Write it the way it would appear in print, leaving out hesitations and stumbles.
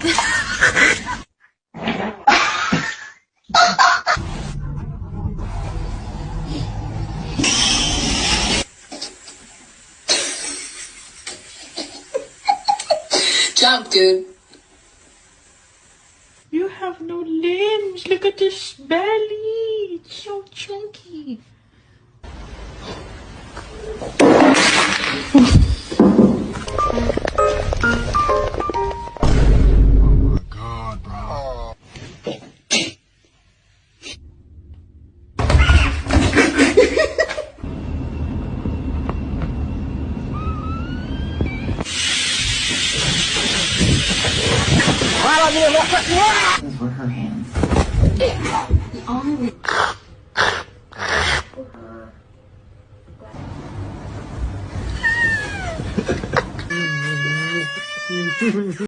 Jump, dude. You have no limbs. Look at this belly. It's so chunky. Those were her hands. The only